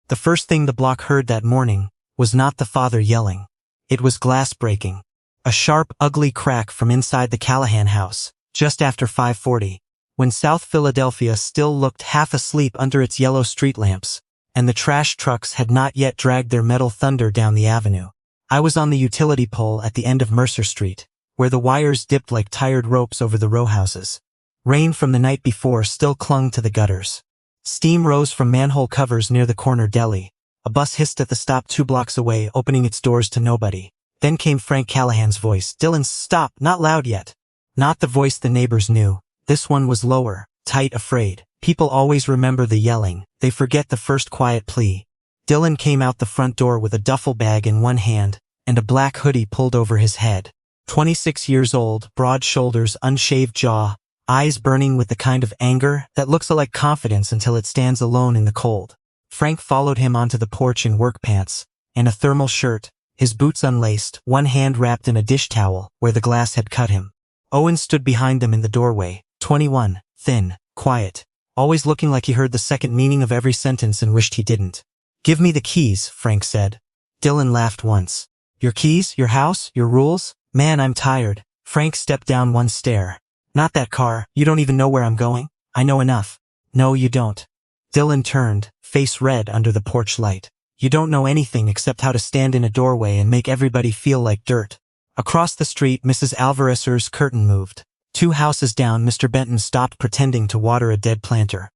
The first thing the block heard that morning was not the father yelling. It was glass breaking. A sharp, ugly crack from inside the Callahan house, just after 5:40, when South Philadelphia still looked half asleep under its yellow street lamps, and the trash trucks had not yet dragged their metal thunder down the avenue. I was on the utility pole at the end of Mercer Street, where the wires dipped like tired ropes over the row houses. Rain from the night before still clung to the gutters. Steam rose from manhole covers near the corner deli. A bus hissed at the stop 2 blocks away, opening its doors to nobody. Then came Frank Callahan's voice. "Dylan, stop, not loud yet." Not the voice the neighbors knew. This one was lower, tight, afraid. People always remember the yelling. They forget the first quiet plea. Dylan came out the front door with a duffel bag in one hand and a black hoodie pulled over his head. 26 years old, broad shoulders, unshaved jaw, eyes burning with the kind of anger that looks like confidence until it stands alone in the cold. Frank followed him onto the porch in work pants and a thermal shirt, his boots unlaced, one hand wrapped in a dish towel where the glass had cut him. Owen stood behind them in the doorway, 21, thin, quiet, always looking like he heard the second meaning of every sentence and wished he didn't. "Give me the keys," Frank said. Dylan laughed once. "Your keys, your house, your rules? Man, I'm tired." Frank stepped down one stair. "Not that car. You don't even know where I'm going." "I know enough." "No, you don't." Dylan turned, face red under the porch light. "You don't know anything except how to stand in a doorway and make everybody feel like dirt." Across the street, Mrs. Alvarez's curtain moved. 2 houses down, Mr. Benton stopped pretending to water a dead planter.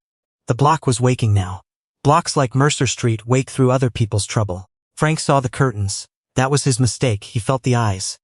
The block was waking now. Blocks like Mercer Street wake through other people's trouble. Frank saw the curtains. That was his mistake. He felt the eyes.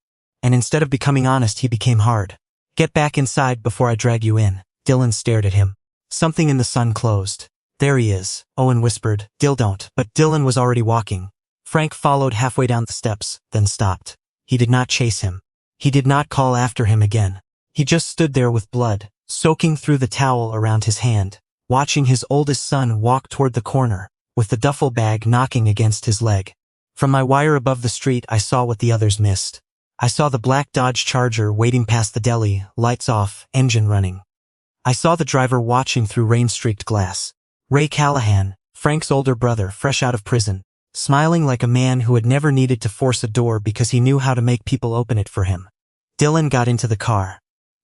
And instead of becoming honest, he became hard. "Get back inside before I drag you in." Dylan stared at him. Something in the sun closed. "There he is," Owen whispered. Don't." But Dylan was already walking. Frank followed halfway down the steps, then stopped. He did not chase him. He did not call after him again. He just stood there with blood soaking through the towel around his hand, watching his oldest son walk toward the corner, with the duffel bag knocking against his leg. From my wire above the street, I saw what the others missed. I saw the black Dodge Charger waiting past the deli, lights off, engine running. I saw the driver watching through rain-streaked glass. Ray Callahan, Frank's older brother, fresh out of prison, smiling like a man who had never needed to force a door because he knew how to make people open it for him. Dylan got into the car.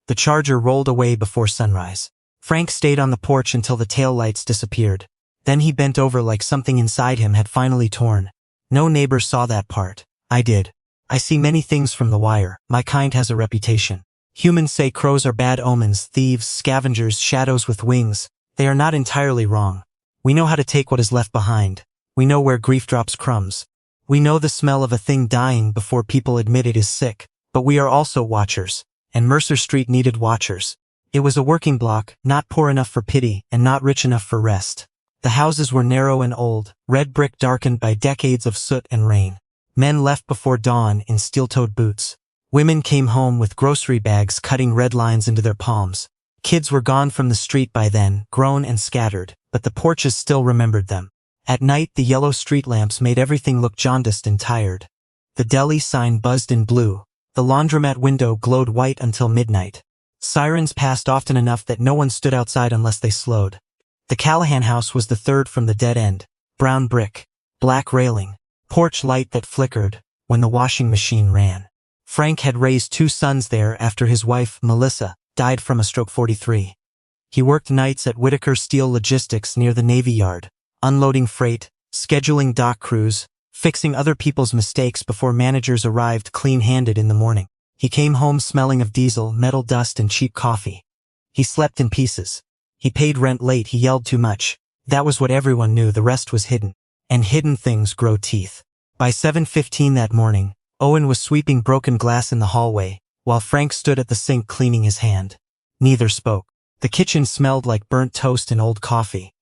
The Charger rolled away before sunrise. Frank stayed on the porch until the taillights disappeared. Then he bent over like something inside him had finally torn. No neighbor saw that part. I did. I see many things from the wire. My kind has a reputation. Humans say crows are bad omens, thieves, scavengers, shadows with wings. They are not entirely wrong. We know how to take what is left behind. We know where grief drops crumbs. We know the smell of a thing dying before people admit it is sick. But we are also watchers. And Mercer Street needed watchers. It was a working block, not poor enough for pity and not rich enough for rest. The houses were narrow and old, red brick darkened by decades of soot and rain. Men left before dawn in steel-toed boots. Women came home with grocery bags cutting red lines into their palms. Kids were gone from the street by then, grown and scattered, but the porches still remembered them. At night, the yellow street lamps made everything look jaundiced and tired. The deli sign buzzed in blue. The laundromat window glowed white until midnight. Sirens passed often enough that no one stood outside unless they slowed. The Callahan house was the third from the dead end. Brown brick, black railing, porch light that flickered when the washing machine ran. Frank had raised 2 sons there after his wife, Melissa, died from a stroke 43. He worked nights at Whitaker Steel Logistics near the Navy Yard, unloading freight, scheduling dock crews, fixing other people's mistakes before managers arrived clean-handed in the morning. He came home smelling of diesel, metal dust, and cheap coffee. He slept in pieces. He paid rent late. He yelled too much. That was what everyone knew. The rest was hidden. And hidden things grow teeth. By 7:15 that morning, Owen was sweeping broken glass in the hallway, while Frank stood at the sink cleaning his hand. Neither spoke. The kitchen smelled like burnt toast and old coffee.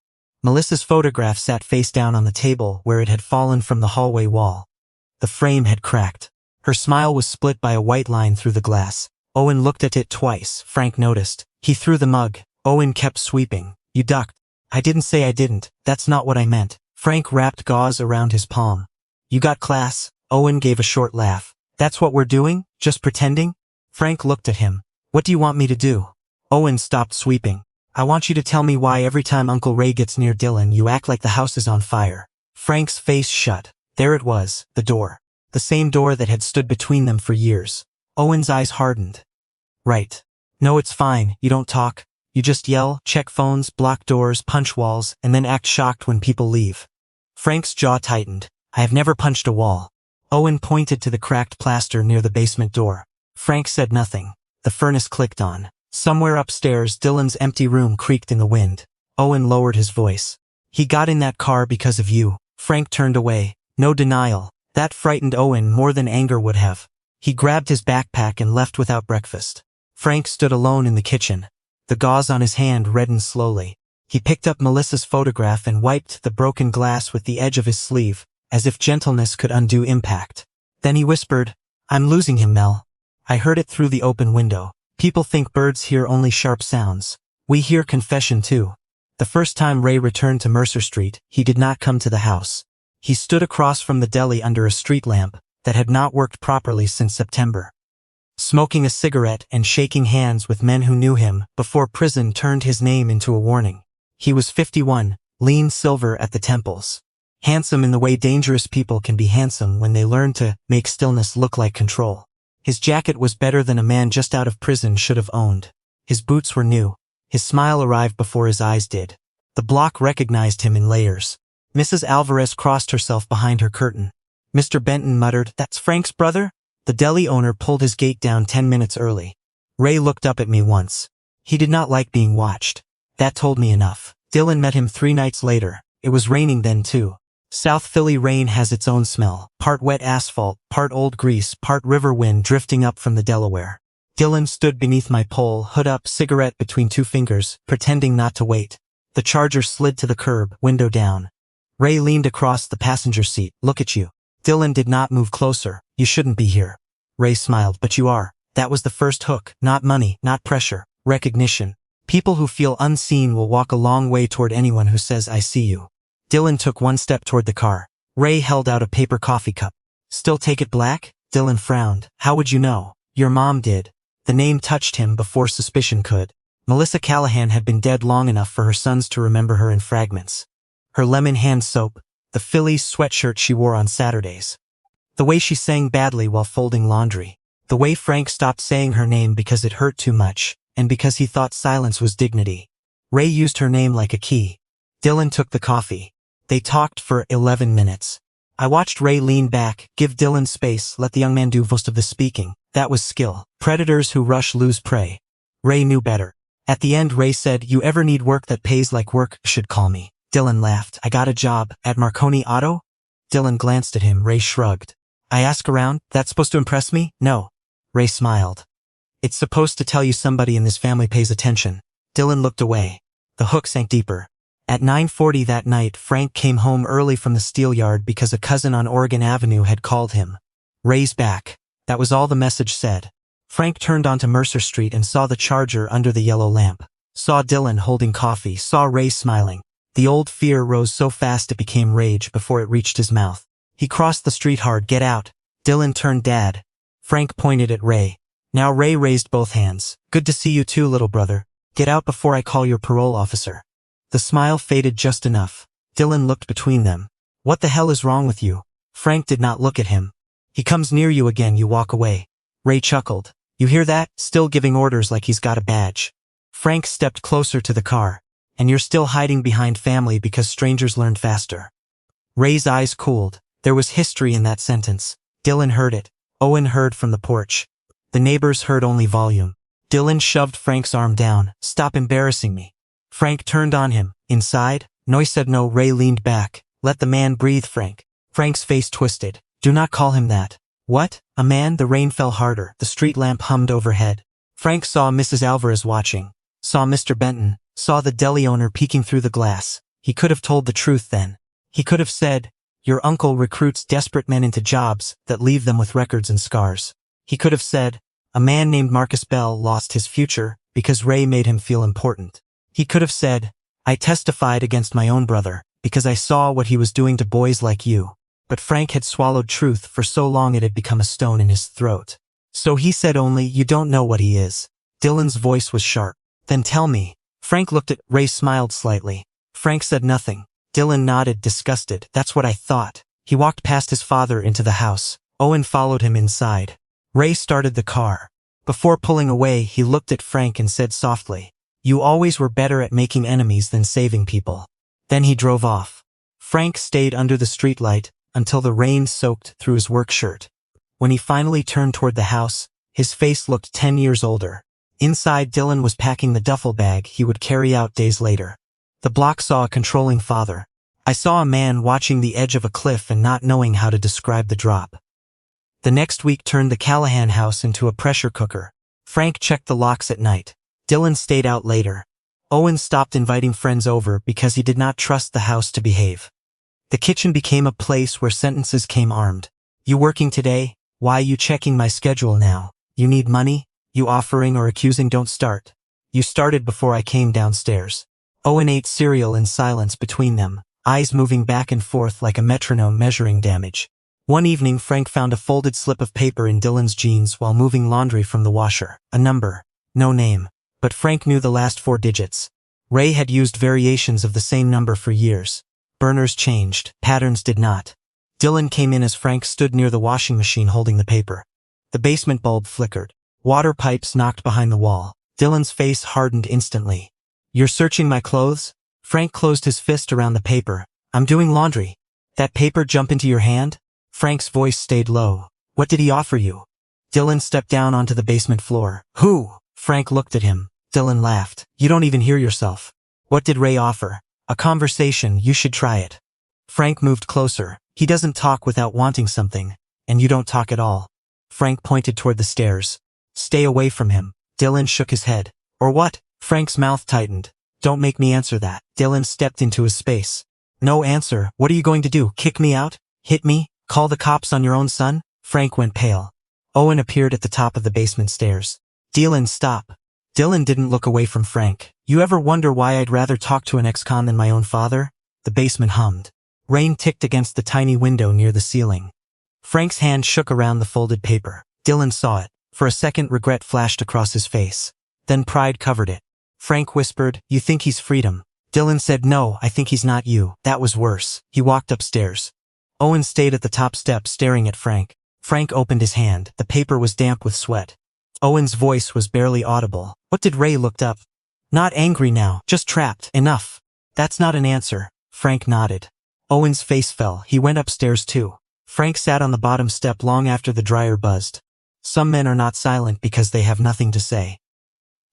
Melissa's photograph sat face down on the table where it had fallen from the hallway wall. The frame had cracked. Her smile was split by a white line through the glass. Owen looked at it twice. Frank noticed. He threw the mug. Owen kept sweeping. "You ducked." "I didn't say I didn't. That's not what I meant." Frank wrapped gauze around his palm. "You got class." Owen gave a short laugh. "That's what we're doing? Just pretending?" Frank looked at him. "What do you want me to do?" Owen stopped sweeping. "I want you to tell me why every time Uncle Ray gets near Dylan you act like the house is on fire." Frank's face shut. There it was, the door. The same door that had stood between them for years. Owen's eyes hardened. Right. No, it's fine, you don't talk. You just yell, check phones, block doors, punch walls, and then act shocked when people leave. Frank's jaw tightened. I have never punched a wall. Owen pointed to the cracked plaster near the basement door. Frank said nothing. The furnace clicked on. Somewhere upstairs, Dylan's empty room creaked in the wind. Owen lowered his voice. He got in that car because of you. Frank turned away. No denial. That frightened Owen more than anger would have. He grabbed his backpack and left without breakfast. Frank stood alone in the kitchen. The gauze on his hand reddened slowly. He picked up Melissa's photograph and wiped the broken glass with the edge of his sleeve, as if gentleness could undo impact. Then he whispered, I'm losing him, Mel. I heard it through the open window. People think birds hear only sharp sounds. We hear confession too. The first time Ray returned to Mercer Street, he did not come to the house. He stood across from the deli under a street lamp that had not worked properly since September. Smoking a cigarette and shaking hands with men who knew him before prison turned his name into a warning. He was 51, lean silver at the temples. Handsome in the way dangerous people can be handsome when they learn to make stillness look like control. His jacket was better than a man just out of prison should have owned. His boots were new. His smile arrived before his eyes did. The block recognized him in layers. Mrs. Alvarez crossed herself behind her curtain. Mr. Benton muttered, That's Frank's brother? The deli owner pulled his gate down 10 minutes early. Ray looked up at me once. He did not like being watched. That told me enough. Dylan met him 3 nights later. It was raining then too. South Philly rain has its own smell, part wet asphalt, part old grease, part river wind drifting up from the Delaware. Dylan stood beneath my pole, hood up, cigarette between 2 fingers, pretending not to wait. The Charger slid to the curb, window down. Ray leaned across the passenger seat. Look at you. Dylan did not move closer. You shouldn't be here. Ray smiled. But you are. That was the first hook. Not money, not pressure. Recognition. People who feel unseen will walk a long way toward anyone who says, I see you. Dylan took 1 step toward the car. Ray held out a paper coffee cup. Still take it black? Dylan frowned. How would you know? Your mom did. The name touched him before suspicion could. Melissa Callahan had been dead long enough for her sons to remember her in fragments. Her lemon hand soap, the Phillies sweatshirt she wore on Saturdays. The way she sang badly while folding laundry. The way Frank stopped saying her name because it hurt too much, and because he thought silence was dignity. Ray used her name like a key. Dylan took the coffee. They talked for 11 minutes. I watched Ray lean back, give Dylan space, let the young man do most of the speaking. That was skill. Predators who rush lose prey. Ray knew better. At the end, Ray said, You ever need work that pays like work, should call me. Dylan laughed. I got a job at Marconi Auto? Dylan glanced at him. Ray shrugged. I ask around? That's supposed to impress me? No. Ray smiled. It's supposed to tell you somebody in this family pays attention. Dylan looked away. The hook sank deeper. At 9:40 that night, Frank came home early from the steel yard because a cousin on Oregon Avenue had called him. Ray's back. That was all the message said. Frank turned onto Mercer Street and saw the Charger under the yellow lamp. Saw Dylan holding coffee, saw Ray smiling. The old fear rose so fast it became rage before it reached his mouth. He crossed the street hard. Get out. Dylan turned Dad. Frank pointed at Ray. Now Ray raised both hands. Good to see you too, little brother. Get out before I call your parole officer. The smile faded just enough. Dylan looked between them. What the hell is wrong with you? Frank did not look at him. He comes near you again, you walk away. Ray chuckled. You hear that? Still giving orders like he's got a badge. Frank stepped closer to the car. And you're still hiding behind family because strangers learn faster. Ray's eyes cooled. There was history in that sentence. Dylan heard it. Owen heard from the porch. The neighbors heard only volume. Dylan shoved Frank's arm down. Stop embarrassing me. Frank turned on him. Inside? Noy said no. Ray leaned back. Let the man breathe, Frank. Frank's face twisted. Do not call him that. What? A man? The rain fell harder. The street lamp hummed overhead. Frank saw Mrs. Alvarez watching. Saw Mr. Benton. Saw the deli owner peeking through the glass. He could have told the truth then. He could have said, your uncle recruits desperate men into jobs that leave them with records and scars. He could have said, a man named Marcus Bell lost his future because Ray made him feel important. He could have said, I testified against my own brother because I saw what he was doing to boys like you. But Frank had swallowed truth for so long it had become a stone in his throat. So he said only, you don't know what he is. Dylan's voice was sharp. Then tell me. Frank looked at Ray, smiled slightly. Frank said nothing. Dylan nodded, disgusted. That's what I thought. He walked past his father into the house. Owen followed him inside. Ray started the car. Before pulling away, he looked at Frank and said softly, "You always were better at making enemies than saving people." Then he drove off. Frank stayed under the streetlight until the rain soaked through his work shirt. When he finally turned toward the house, his face looked 10 years older. Inside, Dylan was packing the duffel bag he would carry out days later. The block saw a controlling father. I saw a man watching the edge of a cliff and not knowing how to describe the drop. The next week turned the Callahan house into a pressure cooker. Frank checked the locks at night. Dylan stayed out later. Owen stopped inviting friends over because he did not trust the house to behave. The kitchen became a place where sentences came armed. "You working today? Why you checking my schedule now? You need money? You offering or accusing? Don't start. You started before I came downstairs." Owen ate cereal in silence between them, eyes moving back and forth like a metronome measuring damage. One evening, Frank found a folded slip of paper in Dylan's jeans while moving laundry from the washer. A number. No name. But Frank knew the last 4 digits. Ray had used variations of the same number for years. Burners changed, patterns did not. Dylan came in as Frank stood near the washing machine holding the paper. The basement bulb flickered. Water pipes knocked behind the wall. Dylan's face hardened instantly. "You're searching my clothes?" Frank closed his fist around the paper. "I'm doing laundry." "That paper jump into your hand?" Frank's voice stayed low. "What did he offer you?" Dylan stepped down onto the basement floor. "Who?" Frank looked at him. Dylan laughed. "You don't even hear yourself." "What did Ray offer?" "A conversation, you should try it." Frank moved closer. "He doesn't talk without wanting something, and you don't talk at all." Frank pointed toward the stairs. "Stay away from him." Dylan shook his head. "Or what?" Frank's mouth tightened. "Don't make me answer that." Dylan stepped into his space. "No answer. What are you going to do? Kick me out? Hit me? Call the cops on your own son?" Frank went pale. Owen appeared at the top of the basement stairs. "Dylan, stop." Dylan didn't look away from Frank. "You ever wonder why I'd rather talk to an ex-con than my own father?" The basement hummed. Rain ticked against the tiny window near the ceiling. Frank's hand shook around the folded paper. Dylan saw it. For a second, regret flashed across his face. Then pride covered it. Frank whispered, "You think he's freedom?" Dylan said, "No, I think he's not you." That was worse. He walked upstairs. Owen stayed at the top step staring at Frank. Frank opened his hand. The paper was damp with sweat. Owen's voice was barely audible. "What did Ray?" Looked up. "Not angry now, just trapped." "Enough." "That's not an answer." Frank nodded. Owen's face fell. He went upstairs too. Frank sat on the bottom step long after the dryer buzzed. Some men are not silent because they have nothing to say.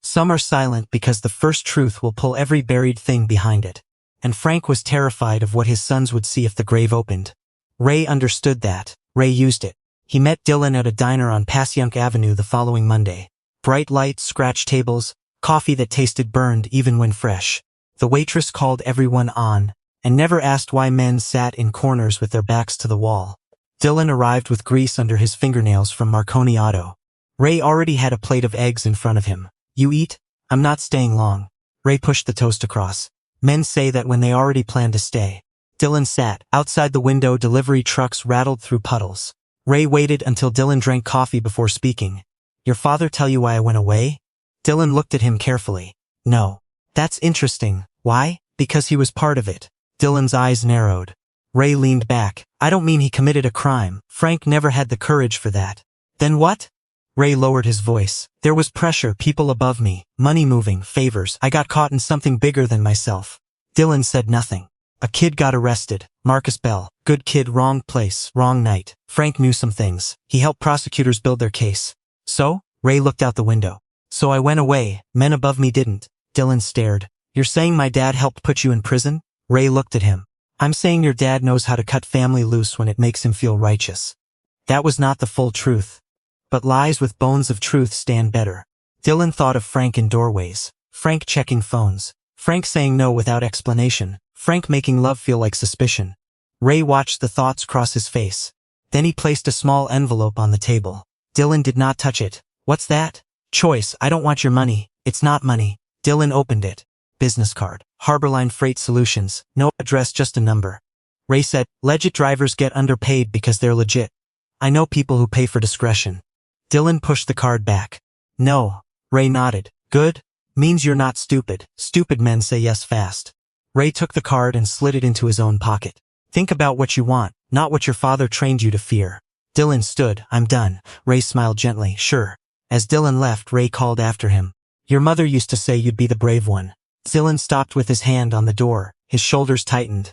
Some are silent because the first truth will pull every buried thing behind it. And Frank was terrified of what his sons would see if the grave opened. Ray understood that. Ray used it. He met Dylan at a diner on Passyunk Avenue the following Monday. Bright lights, scratch tables, coffee that tasted burned even when fresh. The waitress called everyone on, and never asked why men sat in corners with their backs to the wall. Dylan arrived with grease under his fingernails from Marconi Auto. Ray already had a plate of eggs in front of him. "You eat? I'm not staying long." Ray pushed the toast across. "Men say that when they already plan to stay." Dylan sat. Outside the window, delivery trucks rattled through puddles. Ray waited until Dylan drank coffee before speaking. "Your father tell you why I went away?" Dylan looked at him carefully. "No." "That's interesting. Why?" "Because he was part of it." Dylan's eyes narrowed. Ray leaned back. "I don't mean he committed a crime. Frank never had the courage for that." "Then what?" Ray lowered his voice. "There was pressure, people above me, money moving, favors. I got caught in something bigger than myself." Dylan said nothing. "A kid got arrested. Marcus Bell. Good kid, wrong place, wrong night. Frank knew some things. He helped prosecutors build their case." "So?" Ray looked out the window. "So I went away. Men above me didn't." Dylan stared. "You're saying my dad helped put you in prison?" Ray looked at him. "I'm saying your dad knows how to cut family loose when it makes him feel righteous." That was not the full truth. But lies with bones of truth stand better. Dylan thought of Frank in doorways. Frank checking phones. Frank saying no without explanation. Frank making love feel like suspicion. Ray watched the thoughts cross his face. Then he placed a small envelope on the table. Dylan did not touch it. "What's that?" "Choice, I don't want your money." "It's not money." Dylan opened it. Business card. Harborline Freight Solutions. No address, just a number. Ray said, "Legit drivers get underpaid because they're legit. I know people who pay for discretion." Dylan pushed the card back. "No." Ray nodded. "Good. Means you're not stupid. Stupid men say yes fast." Ray took the card and slid it into his own pocket. Think about what you want, not what your father trained you to fear. Dylan stood. I'm done. Ray smiled gently. Sure. As Dylan left, Ray called after him. Your mother used to say you'd be the brave one. Dylan stopped with his hand on the door. His shoulders tightened.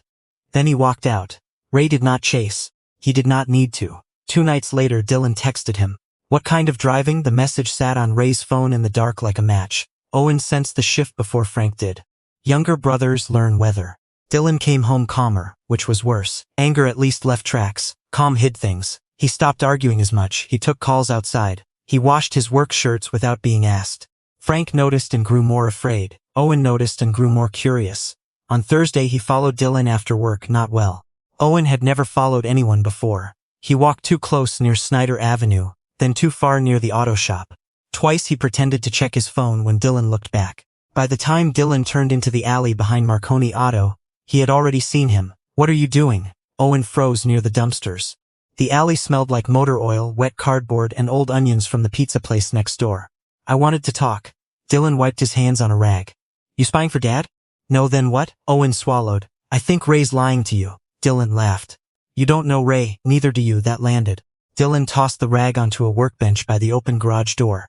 Then he walked out. Ray did not chase. He did not need to. 2 nights later, Dylan texted him. What kind of driving? The message sat on Ray's phone in the dark like a match. Owen sensed the shift before Frank did. Younger brothers learn weather. Dylan came home calmer, which was worse. Anger at least left tracks. Calm hid things. He stopped arguing as much. He took calls outside. He washed his work shirts without being asked. Frank noticed and grew more afraid. Owen noticed and grew more curious. On Thursday he followed Dylan after work, not well. Owen had never followed anyone before. He walked too close near Snyder Avenue, then too far near the auto shop. Twice he pretended to check his phone when Dylan looked back. By the time Dylan turned into the alley behind Marconi Auto, he had already seen him. What are you doing? Owen froze near the dumpsters. The alley smelled like motor oil, wet cardboard, and old onions from the pizza place next door. I wanted to talk. Dylan wiped his hands on a rag. You spying for Dad? No, then what? Owen swallowed. I think Ray's lying to you. Dylan laughed. You don't know Ray, neither do you. That landed. Dylan tossed the rag onto a workbench by the open garage door.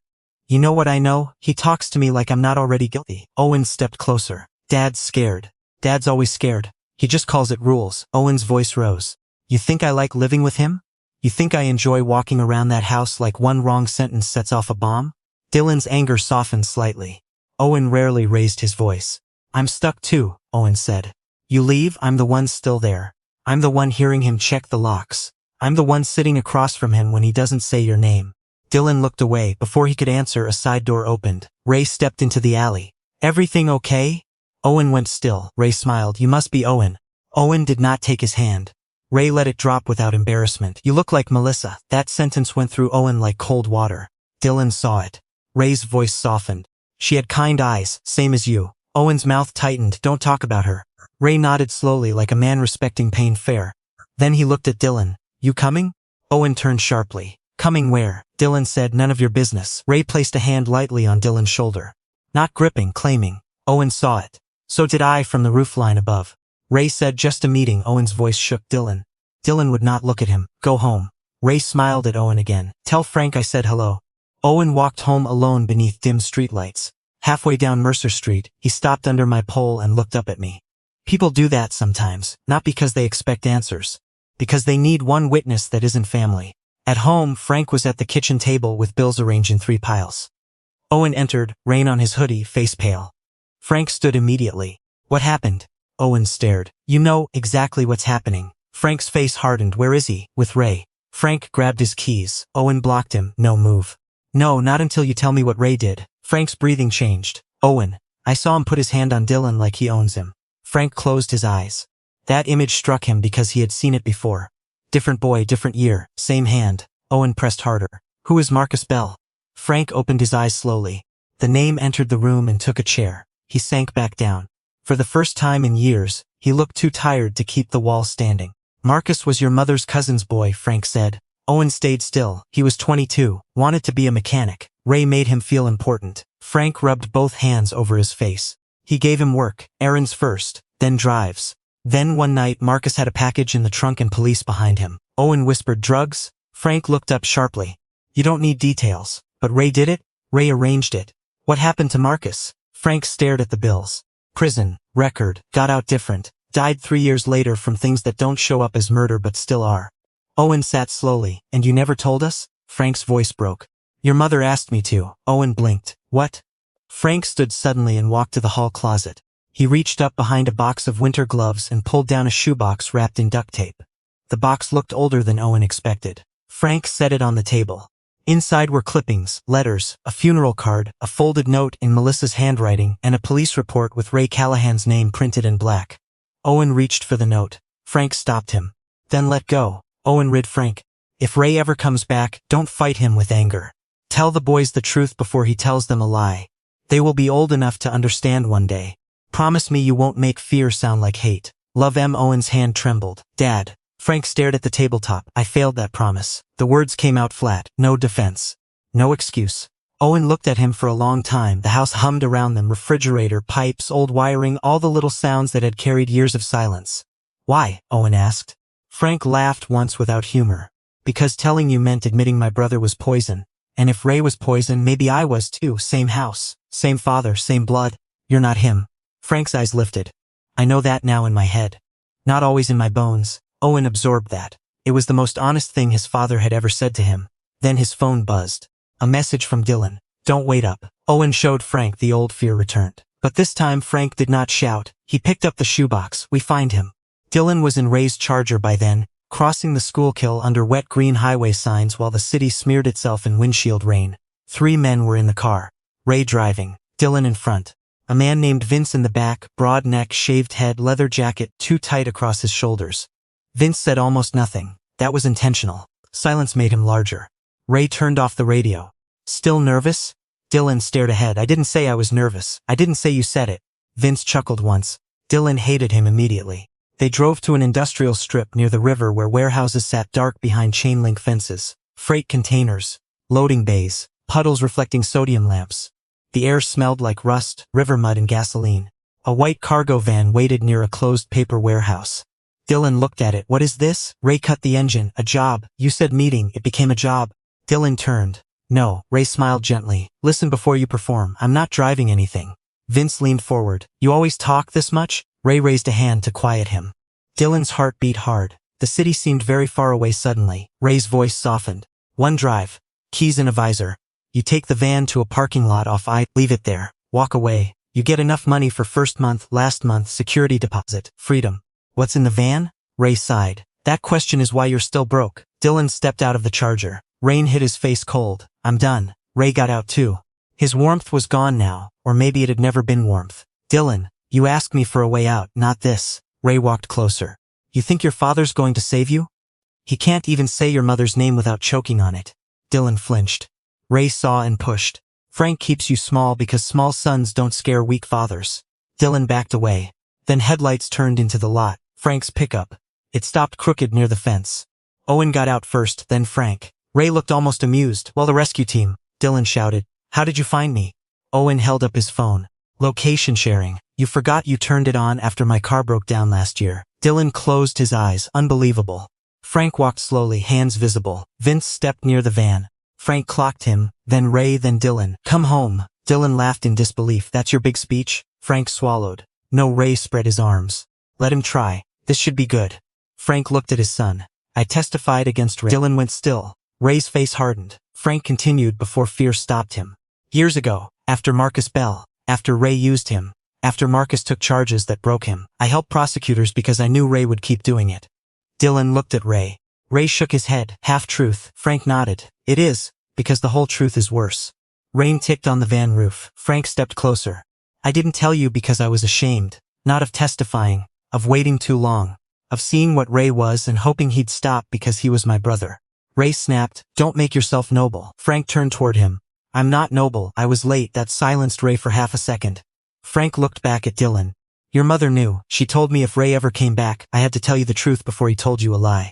You know what I know? He talks to me like I'm not already guilty. Owen stepped closer. Dad's scared. Dad's always scared. He just calls it rules. Owen's voice rose. You think I like living with him? You think I enjoy walking around that house like one wrong sentence sets off a bomb? Dylan's anger softened slightly. Owen rarely raised his voice. I'm stuck too, Owen said. You leave, I'm the one still there. I'm the one hearing him check the locks. I'm the one sitting across from him when he doesn't say your name. Dylan looked away. Before he could answer, a side door opened. Ray stepped into the alley. Everything okay? Owen went still. Ray smiled. You must be Owen. Owen did not take his hand. Ray let it drop without embarrassment. You look like Melissa. That sentence went through Owen like cold water. Dylan saw it. Ray's voice softened. She had kind eyes, same as you. Owen's mouth tightened. Don't talk about her. Ray nodded slowly like a man respecting pain fair. Then he looked at Dylan. You coming? Owen turned sharply. Coming where? Dylan said, none of your business. Ray placed a hand lightly on Dylan's shoulder. Not gripping, claiming. Owen saw it. So did I from the roofline above. Ray said, just a meeting. Owen's voice shook Dylan. Dylan would not look at him. Go home. Ray smiled at Owen again. Tell Frank I said hello. Owen walked home alone beneath dim streetlights. Halfway down Mercer Street, he stopped under my pole and looked up at me. People do that sometimes, not because they expect answers. Because they need one witness that isn't family. At home, Frank was at the kitchen table with bills arranged in 3 piles. Owen entered, rain on his hoodie, face pale. Frank stood immediately. What happened? Owen stared. You know exactly what's happening. Frank's face hardened. Where is he? With Ray. Frank grabbed his keys. Owen blocked him. No move. No, not until you tell me what Ray did. Frank's breathing changed. Owen. I saw him put his hand on Dylan like he owns him. Frank closed his eyes. That image struck him because he had seen it before. Different boy, different year, same hand. Owen pressed harder. Who is Marcus Bell? Frank opened his eyes slowly. The name entered the room and took a chair. He sank back down. For the first time in years, he looked too tired to keep the wall standing. Marcus was your mother's cousin's boy, Frank said. Owen stayed still. He was 22, wanted to be a mechanic. Ray made him feel important. Frank rubbed both hands over his face. He gave him work, errands first, then drives. Then one night Marcus had a package in the trunk and police behind him. Owen whispered, drugs? Frank looked up sharply. You don't need details. But Ray did it? Ray arranged it. What happened to Marcus? Frank stared at the bills. Prison, record, got out different, died 3 years later from things that don't show up as murder but still are. Owen sat slowly. And you never told us? Frank's voice broke. Your mother asked me to. Owen blinked. What? Frank stood suddenly and walked to the hall closet. He reached up behind a box of winter gloves and pulled down a shoebox wrapped in duct tape. The box looked older than Owen expected. Frank set it on the table. Inside were clippings, letters, a funeral card, a folded note in Melissa's handwriting, and a police report with Ray Callahan's name printed in black. Owen reached for the note. Frank stopped him. Then let go. Owen read Frank. If Ray ever comes back, don't fight him with anger. Tell the boys the truth before he tells them a lie. They will be old enough to understand one day. Promise me you won't make fear sound like hate. Love M. Owen's hand trembled. Dad. Frank stared at the tabletop. I failed that promise. The words came out flat. No defense. No excuse. Owen looked at him for a long time. The house hummed around them, refrigerator, pipes, old wiring, all the little sounds that had carried years of silence. Why? Owen asked. Frank laughed once without humor. Because telling you meant admitting my brother was poison. And if Ray was poison, maybe I was too. Same house, same father, same blood. You're not him. Frank's eyes lifted. I know that now in my head. Not always in my bones. Owen absorbed that. It was the most honest thing his father had ever said to him. Then his phone buzzed. A message from Dylan. Don't wait up. Owen showed Frank. The old fear returned. But this time Frank did not shout. He picked up the shoebox. We find him. Dylan was in Ray's Charger by then, crossing the Schuylkill under wet green highway signs while the city smeared itself in windshield rain. 3 men were in the car. Ray driving. Dylan in front. A man named Vince in the back, broad neck, shaved head, leather jacket too tight across his shoulders. Vince said almost nothing. That was intentional. Silence made him larger. Ray turned off the radio. Still nervous? Dylan stared ahead. I didn't say I was nervous. I didn't say you said it. Vince chuckled once. Dylan hated him immediately. They drove to an industrial strip near the river where warehouses sat dark behind chain-link fences. Freight containers. Loading bays. Puddles reflecting sodium lamps. The air smelled like rust, river mud, and gasoline. A white cargo van waited near a closed paper warehouse. Dylan looked at it. What is this? Ray cut the engine. A job. You said meeting. It became a job. Dylan turned. No. Ray smiled gently. Listen before you perform. I'm not driving anything. Vince leaned forward. You always talk this much? Ray raised a hand to quiet him. Dylan's heart beat hard. The city seemed very far away suddenly. Ray's voice softened. One drive. Keys in a visor. You take the van to a parking lot off leave it there. Walk away. You get enough money for first month, last month, security deposit, freedom. What's in the van? Ray sighed. That question is why you're still broke. Dylan stepped out of the Charger. Rain hit his face cold. I'm done. Ray got out too. His warmth was gone now, or maybe it had never been warmth. Dylan, you asked me for a way out, not this. Ray walked closer. You think your father's going to save you? He can't even say your mother's name without choking on it. Dylan flinched. Ray saw and pushed. Frank keeps you small because small sons don't scare weak fathers. Dylan backed away. Then headlights turned into the lot. Frank's pickup. It stopped crooked near the fence. Owen got out first, then Frank. Ray looked almost amused. Well, the rescue team. Dylan shouted. How did you find me? Owen held up his phone. Location sharing. You forgot you turned it on after my car broke down last year. Dylan closed his eyes. Unbelievable. Frank walked slowly, hands visible. Vince stepped near the van. Frank clocked him, then Ray, then Dylan. Come home. Dylan laughed in disbelief. That's your big speech? Frank swallowed. No. Ray spread his arms. Let him try. This should be good. Frank looked at his son. I testified against Ray. Dylan went still. Ray's face hardened. Frank continued before fear stopped him. Years ago, after Marcus Bell, after Ray used him, after Marcus took charges that broke him, I helped prosecutors because I knew Ray would keep doing it. Dylan looked at Ray. Ray shook his head. Half-truth. Frank nodded. It is, because the whole truth is worse. Rain ticked on the van roof. Frank stepped closer. I didn't tell you because I was ashamed, not of testifying, of waiting too long, of seeing what Ray was and hoping he'd stop because he was my brother. Ray snapped. Don't make yourself noble. Frank turned toward him. I'm not noble. I was late. That silenced Ray for half a second. Frank looked back at Dylan. Your mother knew. She told me if Ray ever came back, I had to tell you the truth before he told you a lie.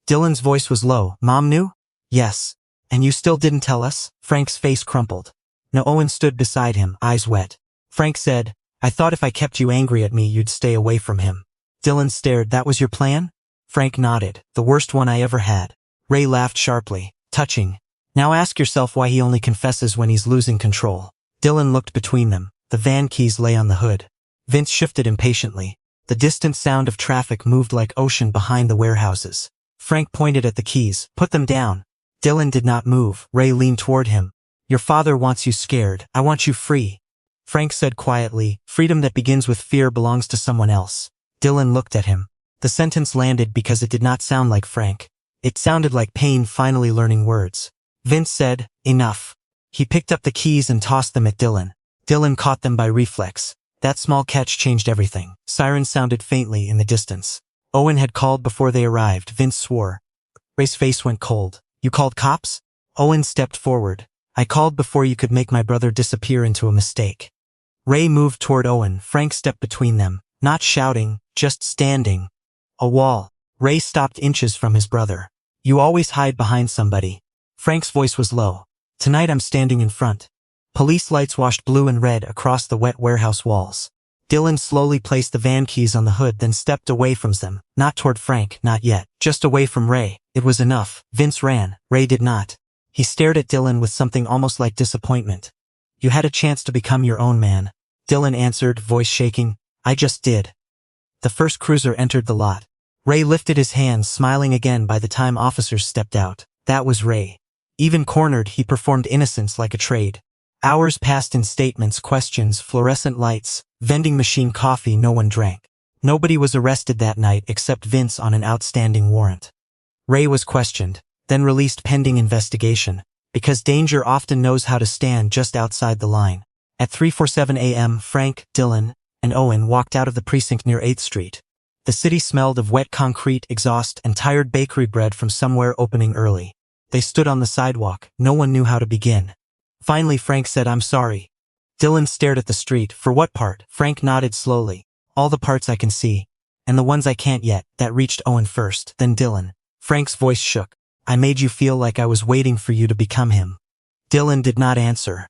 Dylan's voice was low. Mom knew? Yes. And you still didn't tell us? Frank's face crumpled. No. Owen stood beside him, eyes wet. Frank said, I thought if I kept you angry at me you'd stay away from him. Dylan stared. That was your plan? Frank nodded. The worst one I ever had. Ray laughed sharply. Touching. Now ask yourself why he only confesses when he's losing control. Dylan looked between them. The van keys lay on the hood. Vince shifted impatiently. The distant sound of traffic moved like ocean behind the warehouses. Frank pointed at the keys. Put them down. Dylan did not move. Ray leaned toward him. Your father wants you scared. I want you free. Frank said quietly, freedom that begins with fear belongs to someone else. Dylan looked at him. The sentence landed because it did not sound like Frank. It sounded like pain finally learning words. Vince said, enough. He picked up the keys and tossed them at Dylan. Dylan caught them by reflex. That small catch changed everything. Sirens sounded faintly in the distance. Owen had called before they arrived. Vince swore. Ray's face went cold. You called cops? Owen stepped forward. I called before you could make my brother disappear into a mistake. Ray moved toward Owen. Frank stepped between them, not shouting, just standing. A wall. Ray stopped inches from his brother. You always hide behind somebody. Frank's voice was low. Tonight I'm standing in front. Police lights washed blue and red across the wet warehouse walls. Dylan slowly placed the van keys on the hood, then stepped away from them, not toward Frank, not yet, just away from Ray. It was enough. Vince ran. Ray did not. He stared at Dylan with something almost like disappointment. You had a chance to become your own man. Dylan answered, voice shaking. I just did. The first cruiser entered the lot. Ray lifted his hands, smiling again by the time officers stepped out. That was Ray. Even cornered, he performed innocence like a trade. Hours passed in statements, questions, fluorescent lights, vending machine coffee no one drank. Nobody was arrested that night except Vince on an outstanding warrant. Ray was questioned, then released pending investigation, because danger often knows how to stand just outside the line. At 3:47 a.m., Frank, Dylan, and Owen walked out of the precinct near 8th Street. The city smelled of wet concrete, exhaust, and tired bakery bread from somewhere opening early. They stood on the sidewalk. No one knew how to begin. Finally, Frank said, I'm sorry. Dylan stared at the street. For what part? Frank nodded slowly. All the parts I can see. And the ones I can't yet. That reached Owen first, then Dylan. Frank's voice shook. I made you feel like I was waiting for you to become him. Dylan did not answer.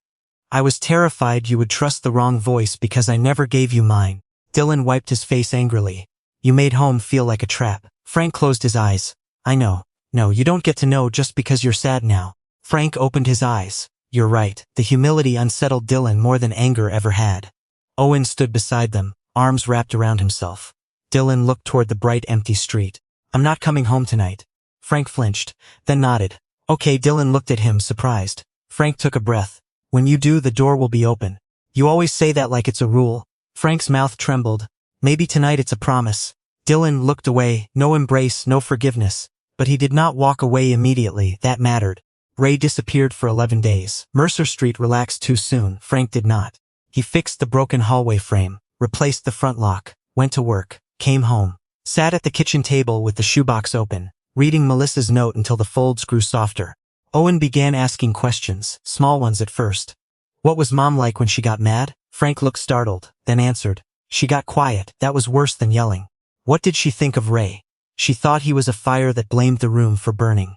I was terrified you would trust the wrong voice because I never gave you mine. Dylan wiped his face angrily. You made home feel like a trap. Frank closed his eyes. I know. No, you don't get to know just because you're sad now. Frank opened his eyes. You're right. The humility unsettled Dylan more than anger ever had. Owen stood beside them, arms wrapped around himself. Dylan looked toward the bright, empty street. I'm not coming home tonight. Frank flinched, then nodded. Okay. Dylan looked at him, surprised. Frank took a breath. When you do, the door will be open. You always say that like it's a rule. Frank's mouth trembled. Maybe tonight it's a promise. Dylan looked away, no embrace, no forgiveness. But he did not walk away immediately. That mattered. Ray disappeared for 11 days. Mercer Street relaxed too soon. Frank did not. He fixed the broken hallway frame, replaced the front lock, went to work, came home, sat at the kitchen table with the shoebox open, reading Melissa's note until the folds grew softer. Owen began asking questions, small ones at first. What was Mom like when she got mad? Frank looked startled, then answered. She got quiet. That was worse than yelling. What did she think of Ray? She thought he was a fire that blamed the room for burning.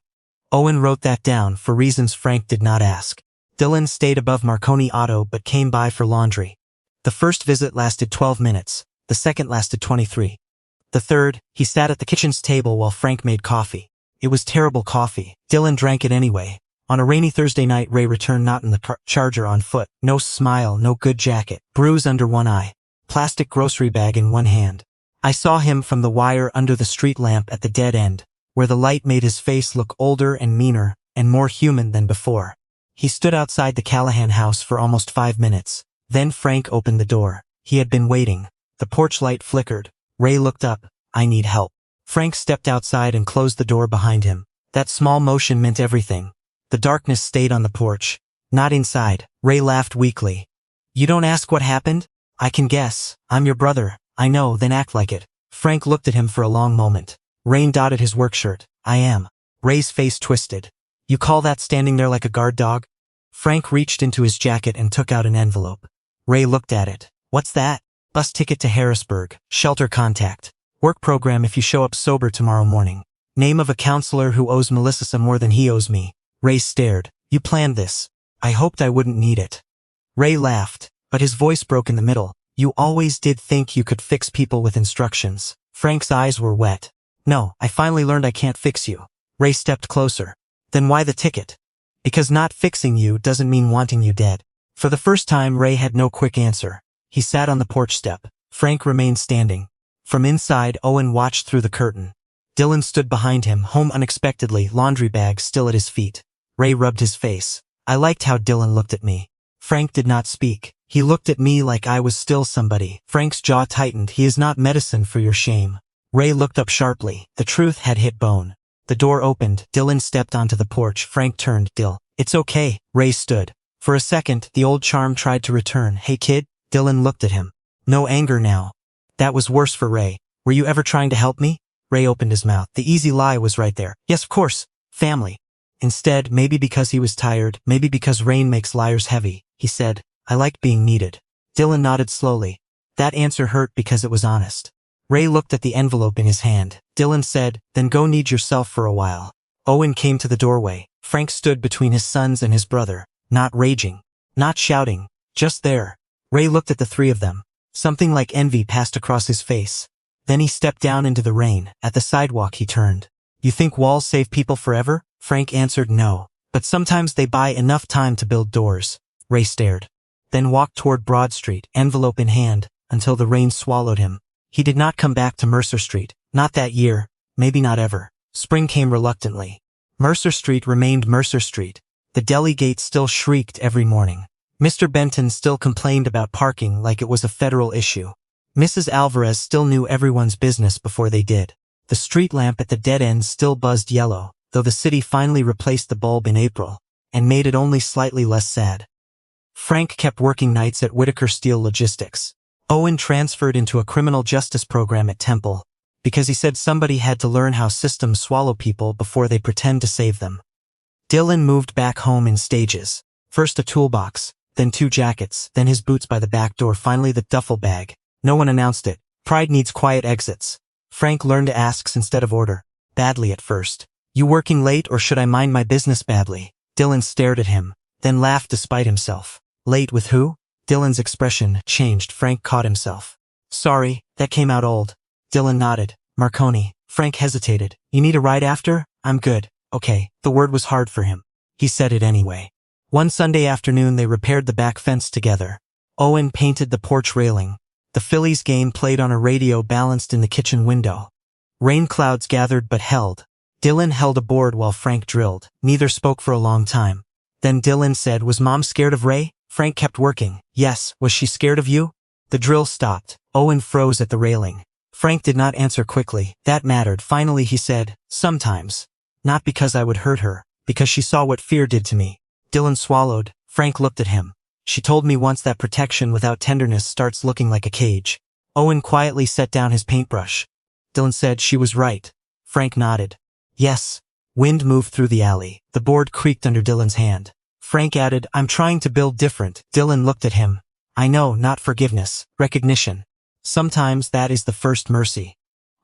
Owen wrote that down for reasons Frank did not ask. Dylan stayed above Marconi Auto but came by for laundry. The first visit lasted 12 minutes. The second lasted 23. The third, he sat at the kitchen's table while Frank made coffee. It was terrible coffee. Dylan drank it anyway. On a rainy Thursday night, Ray returned not in the Charger on foot. No smile, no good jacket. Bruise under one eye. Plastic grocery bag in one hand. I saw him from the wire under the street lamp at the dead end, where the light made his face look older and meaner and more human than before. He stood outside the Callahan house for almost 5 minutes. Then Frank opened the door. He had been waiting. The porch light flickered. Ray looked up. I need help. Frank stepped outside and closed the door behind him. That small motion meant everything. The darkness stayed on the porch, not inside. Ray laughed weakly. You don't ask what happened? I can guess. I'm your brother. I know, then act like it. Frank looked at him for a long moment. Rain dotted his work shirt. I am. Ray's face twisted. You call that standing there like a guard dog? Frank reached into his jacket and took out an envelope. Ray looked at it. What's that? Bus ticket to Harrisburg. Shelter contact. Work program if you show up sober tomorrow morning. Name of a counselor who owes Melissa some more than he owes me. Ray stared. You planned this. I hoped I wouldn't need it. Ray laughed, but his voice broke in the middle. You always did think you could fix people with instructions. Frank's eyes were wet. No, I finally learned I can't fix you. Ray stepped closer. Then why the ticket? Because not fixing you doesn't mean wanting you dead. For the first time, Ray had no quick answer. He sat on the porch step. Frank remained standing. From inside, Owen watched through the curtain. Dylan stood behind him, home unexpectedly, laundry bag still at his feet. Ray rubbed his face. I liked how Dylan looked at me. Frank did not speak. He looked at me like I was still somebody. Frank's jaw tightened. He is not medicine for your shame. Ray looked up sharply. The truth had hit bone. The door opened. Dylan stepped onto the porch. Frank turned. Dill. It's okay. Ray stood. For a second, the old charm tried to return. Hey kid? Dylan looked at him. No anger now. That was worse for Ray. Were you ever trying to help me? Ray opened his mouth. The easy lie was right there. Yes, of course. Family. Instead, maybe because he was tired, maybe because rain makes liars heavy, he said, I liked being needed. Dylan nodded slowly. That answer hurt because it was honest. Ray looked at the envelope in his hand. Dylan said, then go need yourself for a while. Owen came to the doorway. Frank stood between his sons and his brother, not raging, not shouting, just there. Ray looked at the three of them. Something like envy passed across his face. Then he stepped down into the rain. At the sidewalk he turned. You think walls save people forever? Frank answered no. But sometimes they buy enough time to build doors. Ray stared. Then walked toward Broad Street, envelope in hand, until the rain swallowed him. He did not come back to Mercer Street. Not that year. Maybe not ever. Spring came reluctantly. Mercer Street remained Mercer Street. The deli gate still shrieked every morning. Mr. Benton still complained about parking like it was a federal issue. Mrs. Alvarez still knew everyone's business before they did. The street lamp at the dead end still buzzed yellow, though the city finally replaced the bulb in April, and made it only slightly less sad. Frank kept working nights at Whitaker Steel Logistics. Owen transferred into a criminal justice program at Temple, because he said somebody had to learn how systems swallow people before they pretend to save them. Dylan moved back home in stages. First a toolbox, then 2 jackets, then his boots by the back door, finally the duffel bag. No one announced it. Pride needs quiet exits. Frank learned to ask instead of order. Badly at first. You working late or should I mind my business? Badly. Dylan stared at him, then laughed despite himself. Late with who? Dylan's expression changed. Frank caught himself. Sorry, that came out old. Dylan nodded. Marconi. Frank hesitated. You need a ride after? I'm good. Okay. The word was hard for him. He said it anyway. One Sunday afternoon they repaired the back fence together. Owen painted the porch railing. The Phillies game played on a radio balanced in the kitchen window. Rain clouds gathered but held. Dylan held a board while Frank drilled. Neither spoke for a long time. Then Dylan said, Was Mom scared of Ray? Frank kept working. Yes. Was she scared of you? The drill stopped. Owen froze at the railing. Frank did not answer quickly. That mattered. Finally he said, Sometimes. Not because I would hurt her. Because she saw what fear did to me. Dylan swallowed. Frank looked at him. She told me once that protection without tenderness starts looking like a cage. Owen quietly set down his paintbrush. Dylan said she was right. Frank nodded. Yes. Wind moved through the alley. The board creaked under Dylan's hand. Frank added, I'm trying to build different. Dylan looked at him. I know, not forgiveness, recognition. Sometimes that is the first mercy.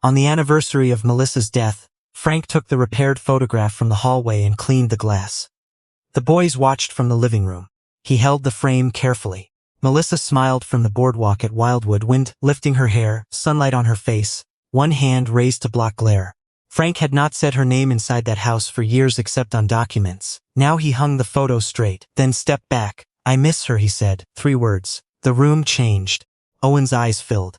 On the anniversary of Melissa's death, Frank took the repaired photograph from the hallway and cleaned the glass. The boys watched from the living room. He held the frame carefully. Melissa smiled from the boardwalk at Wildwood, wind lifting her hair, sunlight on her face, one hand raised to block glare. Frank had not said her name inside that house for years except on documents. Now he hung the photo straight, then stepped back. I miss her, he said, 3 words. The room changed. Owen's eyes filled.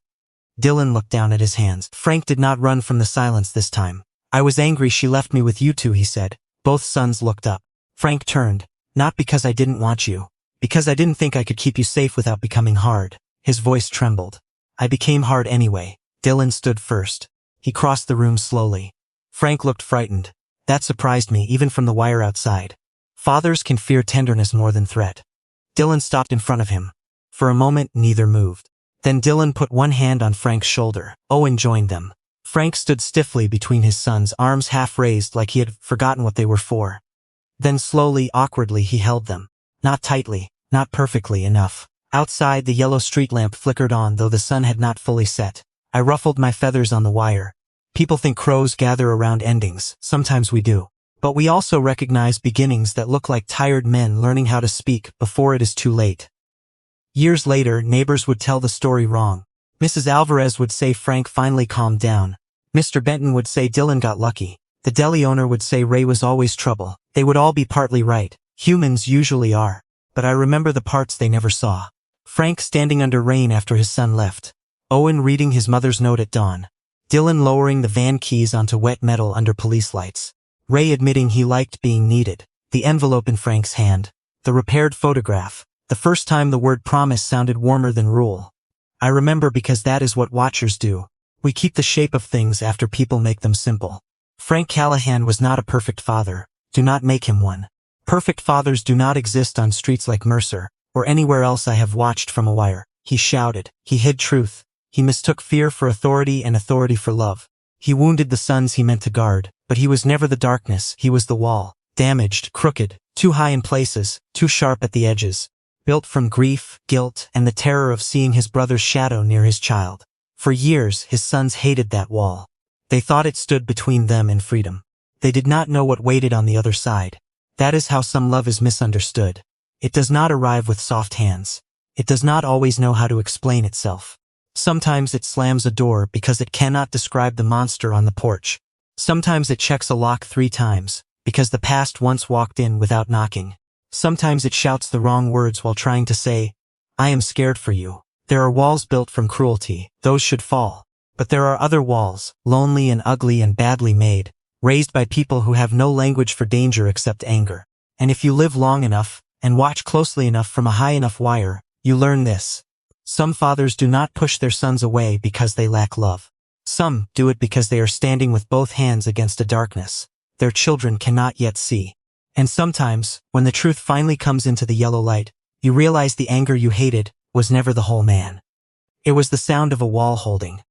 Dylan looked down at his hands. Frank did not run from the silence this time. I was angry she left me with you two, he said. Both sons looked up. Frank turned. Not because I didn't want you. Because I didn't think I could keep you safe without becoming hard. His voice trembled. I became hard anyway. Dylan stood first. He crossed the room slowly. Frank looked frightened. That surprised me, even from the wire outside. Fathers can fear tenderness more than threat. Dylan stopped in front of him. For a moment, neither moved. Then Dylan put one hand on Frank's shoulder. Owen joined them. Frank stood stiffly between his sons, arms half raised like he had forgotten what they were for. Then slowly, awkwardly, he held them. Not tightly, not perfectly enough. Outside, the yellow street lamp flickered on, though the sun had not fully set. I ruffled my feathers on the wire. People think crows gather around endings. Sometimes we do. But we also recognize beginnings that look like tired men learning how to speak before it is too late. Years later, neighbors would tell the story wrong. Mrs. Alvarez would say Frank finally calmed down. Mr. Benton would say Dylan got lucky. The deli owner would say Ray was always trouble. They would all be partly right. Humans usually are. But I remember the parts they never saw. Frank standing under rain after his son left. Owen reading his mother's note at dawn. Dylan lowering the van keys onto wet metal under police lights. Ray admitting he liked being needed. The envelope in Frank's hand. The repaired photograph. The first time the word promise sounded warmer than rule. I remember because that is what watchers do. We keep the shape of things after people make them simple. Frank Callahan was not a perfect father. Do not make him one. Perfect fathers do not exist on streets like Mercer, or anywhere else I have watched from a wire. He shouted. He hid truth. He mistook fear for authority and authority for love. He wounded the sons he meant to guard, but he was never the darkness, he was the wall. Damaged, crooked, too high in places, too sharp at the edges. Built from grief, guilt, and the terror of seeing his brother's shadow near his child. For years, his sons hated that wall. They thought it stood between them and freedom. They did not know what waited on the other side. That is how some love is misunderstood. It does not arrive with soft hands. It does not always know how to explain itself. Sometimes it slams a door because it cannot describe the monster on the porch. Sometimes it checks a lock 3 times, because the past once walked in without knocking. Sometimes it shouts the wrong words while trying to say, "I am scared for you." There are walls built from cruelty. Those should fall. But there are other walls, lonely and ugly and badly made, raised by people who have no language for danger except anger. And if you live long enough, and watch closely enough from a high enough wire, you learn this. Some fathers do not push their sons away because they lack love. Some do it because they are standing with both hands against a darkness their children cannot yet see. And sometimes, when the truth finally comes into the yellow light, you realize the anger you hated was never the whole man. It was the sound of a wall holding.